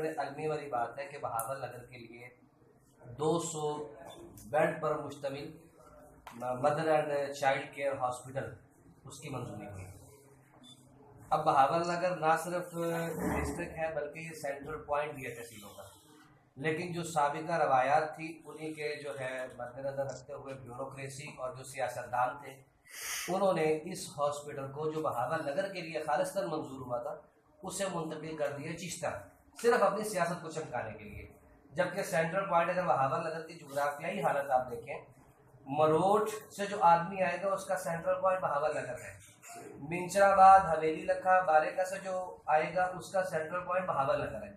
बड़े अलमी वाली बात है कि बहावल नगर के लिए 200 बेड पर मुश्तमिल mother and child care hospital उसकी मंजूरी हुई। अब बहावल नगर ना सिर्फ डिस्ट्रिक्ट है बल्कि ये सेंट्रल पॉइंट भी है तहसीलों का, लेकिन जो साबिका रवायात थी उन्हीं के जो है मद्देनज़र रखते हुए ब्यूरोक्रेसी और जो सियासतदान थे उन्होंने इस हॉस्पिटल को जो बहावल नगर के लिए खालिस्तान मंजूर हुआ था उसे मुंतकिल कर दिया चिश्ता, सिर्फ अपनी सियासत को चमकाने के लिए। जबकि सेंट्रल पॉइंट अगर बहावल नगर की जोग्राफियाई हालत आप देखें, मरोट से जो आदमी आएगा उसका सेंट्रल पॉइंट बहावल नगर है, मिंचराबाद हवेली लखा बारेका से जो आएगा उसका सेंट्रल पॉइंट बहावल नगर है।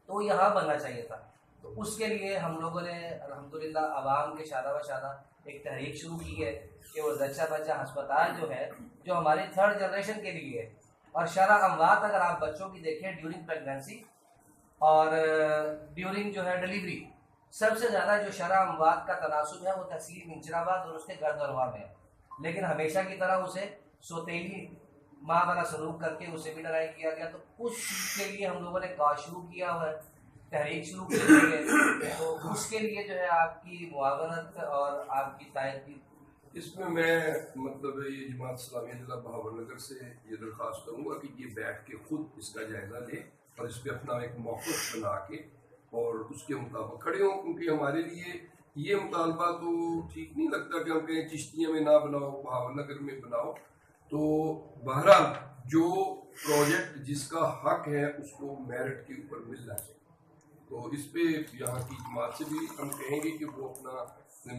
तो यहाँ बनना चाहिए था। तो उसके लिए हम लोगों ने अल्हम्दुलिल्लाह आवाम के शादा व शादा एक तहरीक शुरू की है कि वो जच्चा बच्चा अस्पताल जो है जो हमारी थर्ड जनरेशन के लिए है। और शरह अमवात अगर आप बच्चों की देखें ड्यूरिंग प्रेगनेंसी और ड्यूरिंग जो है डिलीवरी, सबसे ज़्यादा जो शरह अमवात का तनासुब है वो तहसील मिंचराबाद और उसके गर्दरवा में है। लेकिन हमेशा की तरह उसे सोतेली माँ वाला सलूक करके उसे भी लड़ाई किया गया। तो उसके लिए हम लोगों ने कॉज शुरू किया हुआ है, तहरीक शुरू की है। तो उसके लिए जो है आपकी मुआवनत और आपकी तायद की इसमें मैं मतलब ये जमात इस्लामी जिला बहावल नगर से ये दरख्वास्त करूँगा कि ये बैठ के खुद इसका जायज़ा ले और इस पर अपना एक मौक़िफ़ बना के और उसके मुताबिक खड़े हों, क्योंकि हमारे लिए ये मुतालबा तो ठीक नहीं लगता कि हम कहें चिश्तिया में ना बनाओ बहावल नगर में बनाओ। तो बहरहाल जो प्रोजेक्ट जिसका हक है उसको मेरिट के ऊपर मिलना चाहिए। तो इस पे यहाँ की जमात से भी हम कहेंगे कि वो अपना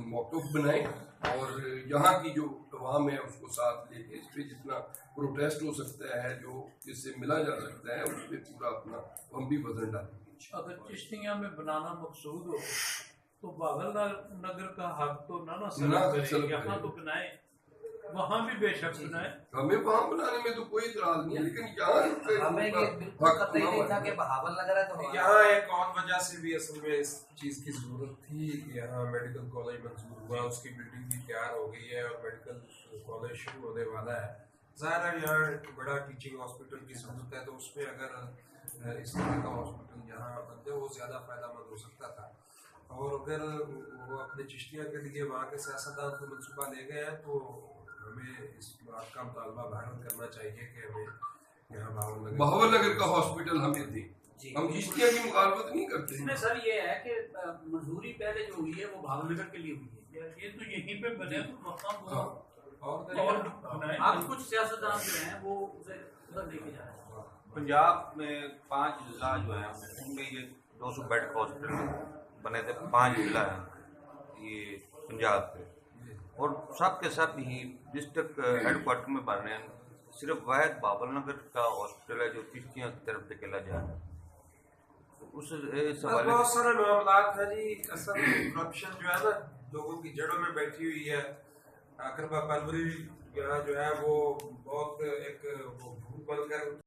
मौक़िफ़ बनाएं और यहाँ की जो अवाम है उसको साथ लेके इस पर जितना प्रोटेस्ट हो सकता है, जो इससे मिला जा सकता है, उस पर पूरा अपना हम भी वजन डालेंगे। अगर चिश्तिया में बनाना मकसूद हो तो बहावल नगर का हक तो ना यहाँ तो बनाए, वहाँ भी बेशक बनाए। हमें वहाँ बनाने में तो कोई इतराज नहीं है, लेकिन यहाँ हमें ये बिल्कुल पता ही नहीं था कि बहावल नगर है। तो यहाँ एक और वजह से भी असल में इस चीज़ की ज़रूरत थी। यहाँ मेडिकल कॉलेज मंजूर हुआ, उसकी बिल्डिंग भी तैयार हो गई है और मेडिकल कॉलेज शुरू होने वाला है। ज़ाहिर है यहाँ एक बड़ा टीचिंग हॉस्पिटल की ज़रूरत है, तो उसमें अगर इस तरह का हॉस्पिटल यहाँ बनते वो ज़्यादा फ़ायदेमंद हो सकता था। और अगर वो अपने चिश्तिया के लिए वहाँ के सियासतदान को मनसूबा ले गए हैं तो हमें इस बात का मुतालबा बयान करना चाहिए कि हमें यहाँ बहावल नगर का हॉस्पिटल हमें दे। हम चिश्तिया की मुखालफत नहीं करते। इसमें सर ये है कि मंजूरी पहले जो हुई है वो बहावल नगर के लिए हुई है, ये तो यहीं पे बने तो और आप कुछ सियासतदान जो हैं वो उसे उधर लेके जा रहे हैं। पंजाब में 5 जिला जो है उनमें ये 200 बेड हॉस्पिटल बने थे, 5 जिला हैं ये पंजाब के, और सब के सब ही डिस्ट्रिक्ट हेडक्वार्टर में बन रहे हैं। सिर्फ वाहिद बहावल नगर का हॉस्पिटल है जो चिश्तिया की तरफ धकेला जा रहा है। उस बहुत सारे मामला है जी। असल करप्शन जो है ना लोगों की जड़ों में बैठी हुई है। अकरबा परवरी यहाँ जो है वो बहुत एक वो भूत बनकर